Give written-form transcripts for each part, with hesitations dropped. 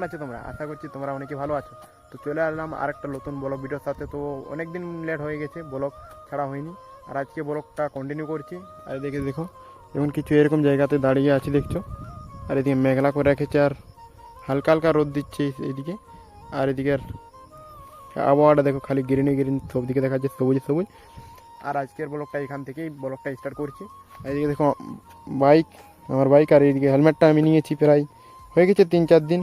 আছো তোমরা? আশা করছি তোমরা অনেকে ভালো আছো। তো চলে আসলাম আর একটা নতুন ব্লগ ভিডিওর সাথে। তো অনেক দিন লেট হয়ে গেছে, ব্লগ ছাড়া হয়নি। আর আজকে ব্লগটা কন্টিনিউ করছি। আর এদিকে দেখো এমন কিছু এরকম জায়গাতে দাঁড়িয়ে আছি দেখছো। আর এদিকে মেঘলা করে রেখেছে আর হালকা হালকা রোদ দিচ্ছে এইদিকে। আর এদিকের আবহাওয়াটা দেখো, খালি গ্রিনই গ্রিন, সব দিকে দেখা যাচ্ছে সবুজ সবুজ। আর আজকের ব্লগটা এখান থেকেই ব্লগটা স্টার্ট করছি। এদিকে দেখো বাইক, আমার বাইক, আর এইদিকে হেলমেটটা আমি নিয়েছি প্রায় হয়ে গেছে 3-4 দিন।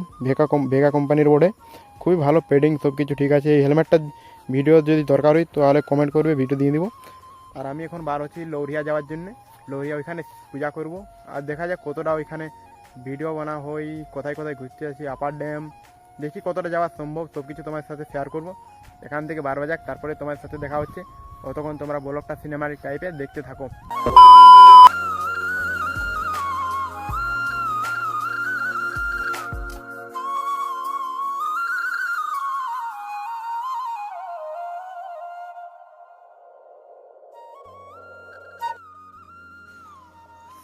ভেগা কোম্পানির বোর্ডে খুবই ভালো পেডিং, সব কিছু ঠিক আছে। এই হেলমেটটা ভিডিও যদি দরকার হয় তাহলে কমেন্ট করবে, ভিডিও দিয়ে দিব। আর আমি এখন বার হচ্ছি লৌরিয়া যাওয়ার জন্যে। লৌরিয়া ওইখানে পূজা করব। আর দেখা যাক কতটা ওইখানে ভিডিও বানা হয়, কোথায় কোথায় ঘুরতে আসি, আপার ড্যাম দেখি কতটা যাওয়া সম্ভব, সব কিছু তোমার সাথে শেয়ার করব। এখান থেকে 12 যাক, তারপরে তোমার সাথে দেখা হচ্ছে। ততক্ষণ তোমরা ব্লগটা সিনেমাটিক টাইপের দেখতে থাকো।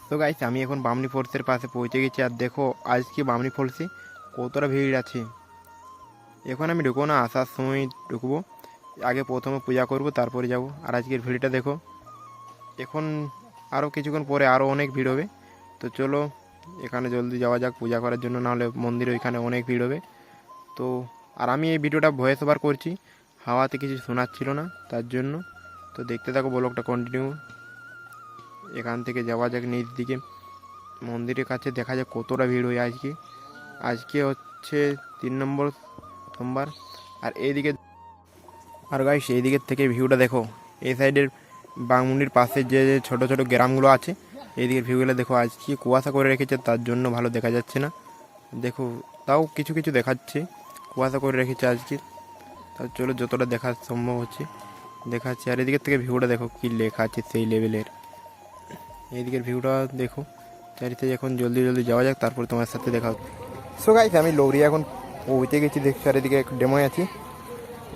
তো গাইস, আমি এখন বামনি ফলসের পাশে পৌঁছে গেছি। আর দেখো আজকে বামনি ফলসে কতটা ভিড় আছে। এখন আমি ঢুকবো না, আসার সময় ঢুকবো। আগে প্রথমে পূজা করব, তারপরে যাব। আর আজকের ভিড়টা দেখো। এখন আরও কিছুক্ষণ পরে আরও অনেক ভিড় হবে। তো চলো এখানে জলদি যাওয়া যাক পূজা করার জন্য, নাহলে মন্দিরে ওইখানে অনেক ভিড় হবে। তো আর আমি এই ভিডিওটা ভয়েস ওভার করছি, হাওয়াতে কিছু শোনাচ্ছিল না তার জন্য। তো দেখতে থাকো ব্লগটা কন্টিনিউ। এখান থেকে যাওয়া যাক নিচ দিকে মন্দিরের কাছে, দেখা যাক কতটা ভিড় হয় আজকে। আজকে হচ্ছে 3 নম্বর সোমবার। আর এইদিকে, আর গাইস এই দিকের থেকে ভিউটা দেখো। এই সাইডের বাংমুন্ডির পাশে যে ছোট ছোট গ্রামগুলো আছে, এই দিকের ভিউগুলো দেখো। আজকে কুয়াশা করে রেখেছে তার জন্য ভালো দেখা যাচ্ছে না। দেখো তাও কিছু কিছু দেখাচ্ছে, কুয়াশা করে রেখেছে আজকে। তার চলো যতটা দেখা সম্ভব হচ্ছে দেখাচ্ছে। আর এদিকের থেকে ভিউটা দেখো কি লেখা আছে সেই লেভেলের। এইদিকের ভিউটা দেখো চারিতে। এখন জলদি জলদি যাওয়া যাক, তারপর তোমার সাথে দেখা হচ্ছে। সো গাইস, আমি লৌরিয়া এখন পৌঁছে গেছি দেখছি। আর এদিকে ডেমোয় আছি,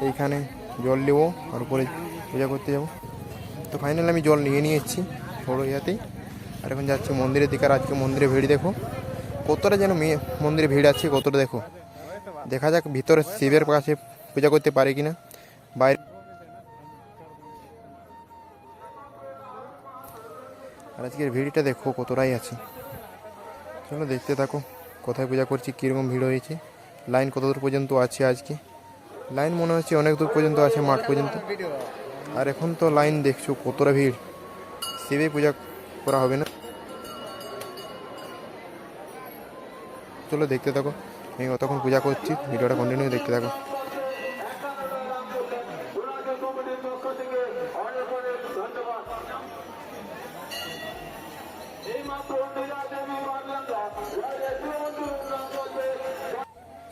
এইখানে জল নেবো আর উপরে পূজা করতে যাব। তো ফাইনালি আমি জল নিয়ে এসেছি বড়ো ইয়াতেই। আর এখন যাচ্ছি মন্দিরের দিকে। আর আজকে মন্দিরে ভিড় দেখো কতটা, যেন মন্দিরে ভিড় আছে কতটা দেখো। দেখা যাক ভিতরে শিবের কাছে পূজা করতে পারে কিনা। বাইরে আর আজকের ভিড়টা দেখো কতটাই আছে। চলো দেখতে থাকো কোথায় পূজা করছি, কীরকম ভিড় হয়েছে, লাইন কত দূর পর্যন্ত আছে। আজকে লাইন মনে হচ্ছে অনেক দূর পর্যন্ত আছে, মাঠ পর্যন্ত। আর এখন তো লাইন দেখছো কতটা ভিড়, শিবে পূজা করা হবে না। চলো দেখতে থাকো, আমি কতক্ষণ পূজা করছি, ভিডিওটা কন্টিনিউ দেখতে থাকো।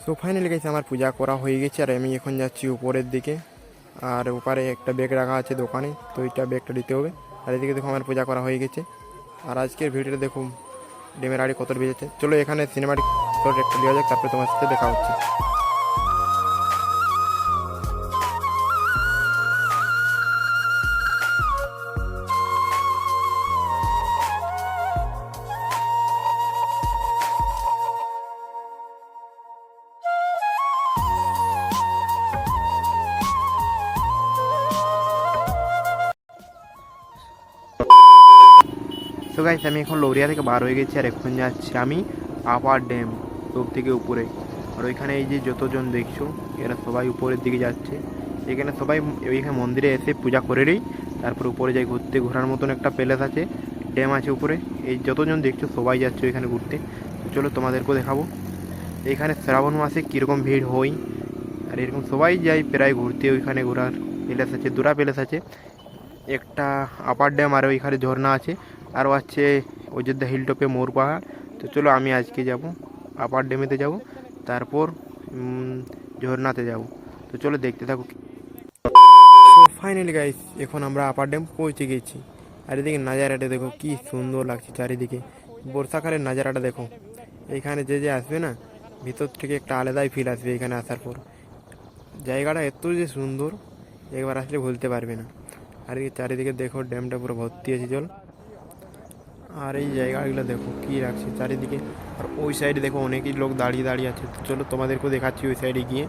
সো ফাইনালি গেছে আমার পূজা করা হয়ে গেছে। আর আমি এখন যাচ্ছি উপরের দিকে। আর উপরে একটা ব্যাগ রাখা আছে দোকানে, তো ওইটা ব্যাগটা দিতে হবে। আর এদিকে দেখো আমার পূজা করা হয়ে গেছে। আর আজকের ভিডিওটা দেখো ডেমের আড়ি কত বেজেছে। চলো এখানে সিনেমাটিক একটা দেওয়া যাক, তারপরে তোমার সাথে দেখা হচ্ছে। তো গাইস, আমি এখন লৌরিয়া থেকে বার হয়ে গেছি। আর এখন যাচ্ছি আমি আপার ড্যাম, সব থেকে উপরে। আর ওইখানে এই যে যতজন দেখছো এরা সবাই উপরের দিকে যাচ্ছে। এখানে সবাই ওইখানে মন্দিরে এসে পূজা করেই তারপর উপরে যাই ঘুরতে। ঘোরার মতন একটা প্যালেস আছে, ড্যাম আছে উপরে। এই যতজন দেখছো সবাই যাচ্ছে ওইখানে ঘুরতে। তো চলো তোমাদেরকেও দেখাবো এইখানে শ্রাবণ মাসে কীরকম ভিড় হয়। আর এরকম সবাই যায় প্রায় ঘুরতে। ওইখানে ঘোরার প্যালেস আছে, দুটা প্যালেস আছে, একটা আপার ড্যাম আর ওইখানে ঝর্ণা আছে। আরও আছে অযোধ্যা হিলটপে মোর পাহাড়। তো চলো আমি আজকে যাব আপার ড্যামেতে যাব, তারপর ঝর্ণাতে যাব। তো চলো দেখতে থাকো। তো ফাইনালি গাইস, এখন আমরা আপার ড্যাম পৌঁছে গেছি। আর এদিকে নাজারাটা দেখো কি সুন্দর লাগছে চারিদিকে। বর্ষাকালের নাজারাটা দেখো। এইখানে যে যে আসবে না, ভিতর থেকে একটা আলাদাই ফিল আসবে এখানে আসার পর। জায়গাটা এত যে সুন্দর, একবার আসলে ভুলতে পারবে না। আর এই চারিদিকে দেখো ড্যামটা পুরো ভর্তি আছে জল। আর এই জায়গাগুলো দেখো কী রাখছে চারিদিকে। আর ওই সাইডে দেখো অনেকই লোক দাঁড়িয়ে দাঁড়িয়ে আছে। তো চলো তোমাদেরকেও দেখাচ্ছি ওই সাইডে গিয়ে।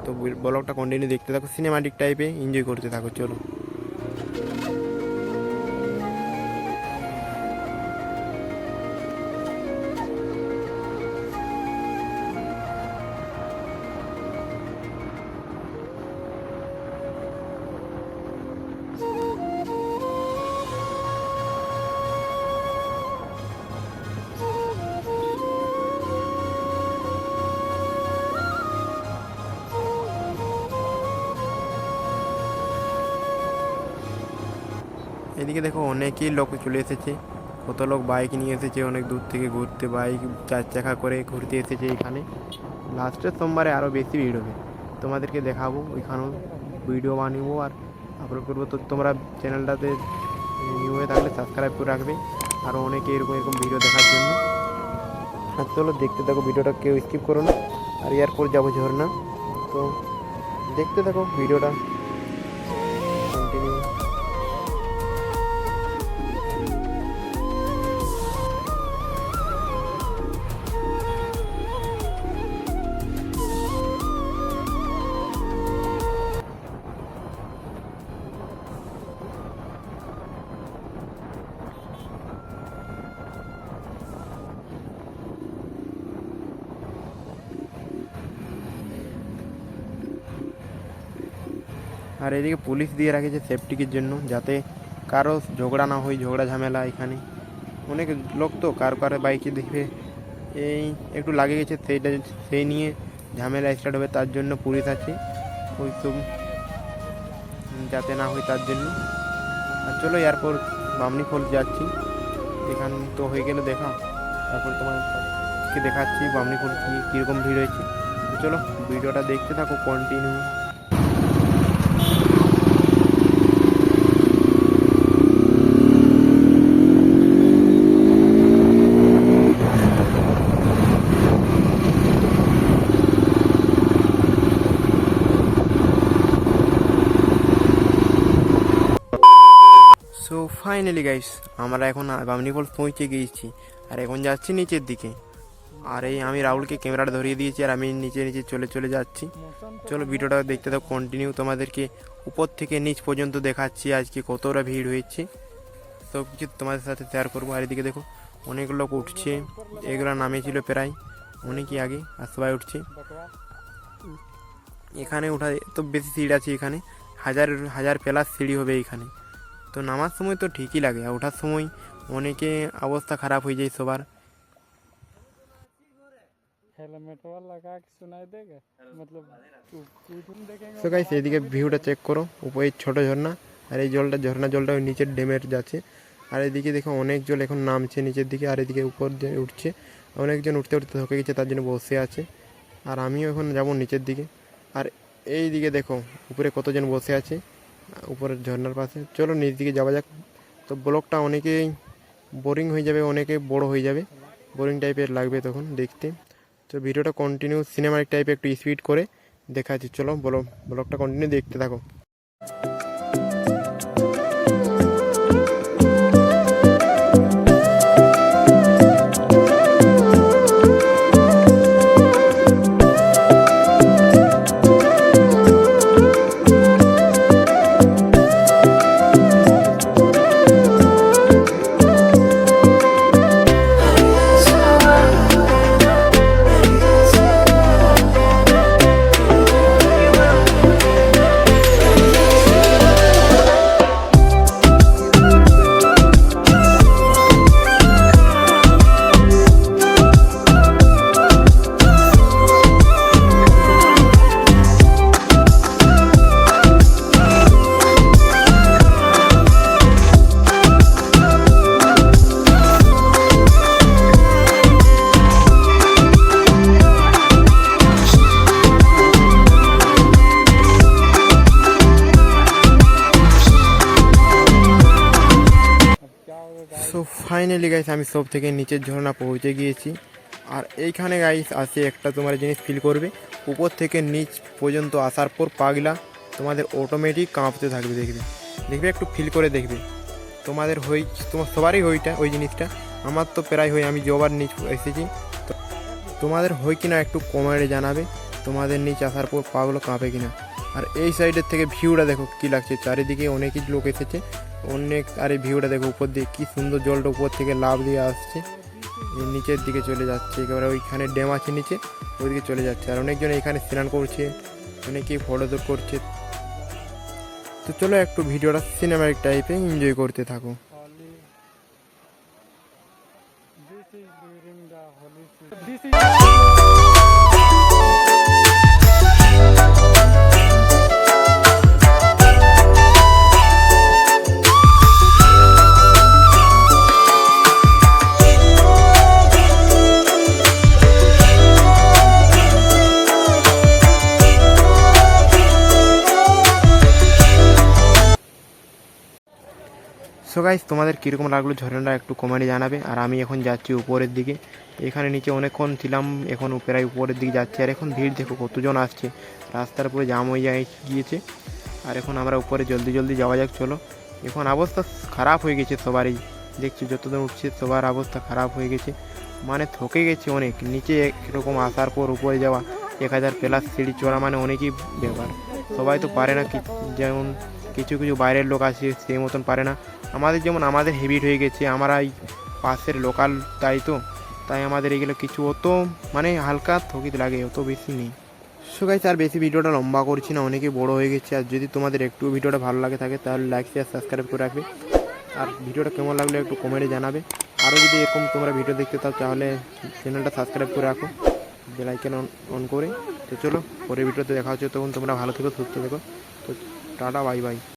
তো ব্লগটা কন্টিনিউ দেখতে থাকো, সিনেমাটিক টাইপে এনজয় করতে থাকো। চলো। এদিকে দেখো অনেকেই লোক চলে এসেছে, কত লোক বাইক নিয়ে এসেছে অনেক দূর থেকে ঘুরতে, বাইক 4 চাকা করে ঘুরতে এসেছে এখানে। লাস্টের সোমবারে আরও বেশি ভিড় হবে, তোমাদেরকে দেখাবো ওইখানেও ভিডিও বানাবো আর আপলোড করবো। তো তোমরা চ্যানেলটাতে নিউ হয়ে থাকলে সাবস্ক্রাইব করে রাখবে আরও অনেকে এরকম এরকম ভিডিও দেখার জন্য। আর চলো দেখতে থাকো ভিডিওটা, কেউ স্কিপ করো না। আর এরপর যাবো ঝর্ণা, তো দেখতে থাকো ভিডিওটা কন্টিনিউ। আর এদিকে পুলিশ দিয়ে রাখেছে সেফটির জন্য, যাতে কারো ঝগড়া না হয়, ঝগড়া ঝামেলা। এখানে অনেক লোক তো কার বাইকে দেখবে এই একটু লাগে গেছে, সেই নিয়ে ঝামেলা স্টার্ট হবে, তার জন্য পুলিশ আছে ওই সব যাতে না হয় তার জন্য। আর চলো এরপর বামনি ফলস যাচ্ছি, এখান তো হয়ে গেলে দেখা, তারপর তোমাকে দেখাচ্ছি বামনি ফলস কীরকম ভিড় হয়েছে। চলো ভিডিওটা দেখতে থাকো কন্টিনিউ। সো ফাইনালি গাইস, আমরা এখন বামনি ফলস পৌঁছে গিয়েছি আর এখন যাচ্ছি নিচের দিকে। আর এই আমি রাহুলকে ক্যামেরাটা ধরিয়ে দিয়েছি আর আমি নিচে নিচে চলে যাচ্ছি। চলো ভিডিওটা দেখতে দাও কন্টিনিউ, তোমাদেরকে উপর থেকে নিচ পর্যন্ত দেখাচ্ছি আজকে কতটা ভিড় হয়েছে, সব কিছু তোমাদের সাথে শেয়ার করবো। আর এদিকে দেখো অনেক লোক উঠছে, এগুলো নামেছিল প্রায় অনেকই আগে, আর সবাই উঠছে। এখানে উঠা তো বেশি সিঁড়ি আছে, এখানে হাজার প্লাস সিঁড়ি হবে এখানে। তো নামার সময় তো ঠিকই লাগে, আর ওঠার সময় অনেকে অবস্থা খারাপ হয়ে যায় সবার। তো গাইস এদিকে ভিউটা চেক করো, উপরে ছোট ঝর্ণা, আর এই ঝর্ণা জলটা ওই নিচের ড্যামের যাচ্ছে। আর এদিকে দেখো অনেক জল এখন নামছে নিচের দিকে, আর এদিকে উপর দিয়ে উঠছে, অনেকজন উঠতে উঠতে থকে গেছে, তার জন্য বসে আছে। আর আমিও এখন যাব নিচের দিকে। আর এই দিকে দেখো উপরে কতজন বসে আছে উপরের ঝর্ণার পাশে। চলো নিচ দিকে যাওয়া যাক। তো ব্লগটা অনেকেই বোরিং হয়ে যাবে, অনেকে বড় হয়ে যাবে, বোরিং টাইপের লাগবে তখন দেখতে। তো ভিডিওটা কন্টিনিউ সিনেমাটিক টাইপে একটু স্পিড করে দেখাচ্ছি। চলো ব্লগটা কন্টিনিউ দেখতে থাকো। সো ফাইনালি গাইস আমি সব থেকে নিচের ঝর্ণা পৌঁছে গিয়েছি। আর এইখানে গাইস আসে একটা তোমার জিনিস ফিল করবে, উপর থেকে নিচ পর্যন্ত আসার পর পাগলা তোমাদের অটোমেটিক কাঁপতে থাকবে, দেখবে একটু ফিল করে দেখবে। তোমাদের হই, তোমার সবারই হইটা ওই জিনিসটা, আমার তো প্রায় হই, আমি যবার নিচ এসেছি। তো তোমাদের হই কিনা একটু কমেন্টে জানাবে, তোমাদের নিচ আসার পর পাগুলো কাঁপে কিনা। আর এই সাইডের থেকে ভিউটা দেখো কী লাগছে, চারিদিকে অনেকই লোক এসেছে অনেক। আর এই ভিউটা দেখো উপর দিয়ে কী সুন্দর, জলটা উপর থেকে লাভ দিয়ে আসছে, এই নিচের দিকে চলে যাচ্ছে একেবারে, ওইখানে ড্যাম আছে নিচে, ওইদিকে চলে যাচ্ছে। আর অনেকজন এখানে স্নান করছে, অনেকেই ফটোশ্যুট করছে। তো চলো একটু ভিডিওটা সিনেমাটিক টাইপে এনজয় করতে থাকো। সো গাইস, তোমাদের কীরকম লাগলো ঝরনাটা একটু কমেন্টে জানাবে। আর আমি এখন যাচ্ছি উপরের দিকে, এখানে নিচে অনেকক্ষণ ছিলাম, এখন প্রায় উপরের দিকে যাচ্ছি। আর এখন ভিড় দেখো কতজন আসছে, রাস্তার পুরো জাম হয়ে গিয়েছে। আর এখন আমরা উপরে জলদি জলদি যাওয়া যাক, চলো। এখন অবস্থা খারাপ হয়ে গেছে সবারই, দেখছি যতদিন উঠছে সবার অবস্থা খারাপ হয়ে গেছে, মানে থকে গেছে অনেক। নিচে এরকম আসার পর উপরে যাওয়া 1000+ সিঁড়ি চড়া মানে অনেকই ব্যাপার, সবাই তো পারে না। যেমন কিছু কিছু বাইরের লোক আছে সেই মতন পারে না, আমাদের যেমন আমাদের হেভিট হয়ে গেছে, আমরা এই পাশের লোকাল, তাই আমাদের এগুলো কিছু অত মানে হালকা থকিত লাগে, অত বেশি নেই। সো গাইস, আর বেশি ভিডিওটা লম্বা করছি না, অনেকই বড় হয়ে গেছে। আর যদি তোমাদের একটু ভিডিওটা ভালো লাগে থাকে তাহলে লাইক শেয়ার সাবস্ক্রাইব করে রাখবে। আর ভিডিওটা কেমন লাগলো একটু কমেন্টে জানাবে। আরও যদি এরকম তোমরা ভিডিও দেখতে চাও তাহলে চ্যানেলটা সাবস্ক্রাইব করে রাখো বেল আইকন অন করে। তো চলো পরের ভিডিওতে দেখা হচ্ছে, তখন তোমরা ভালো থেকো, সুস্থ থেকো। তো টাটা, বাই বাই।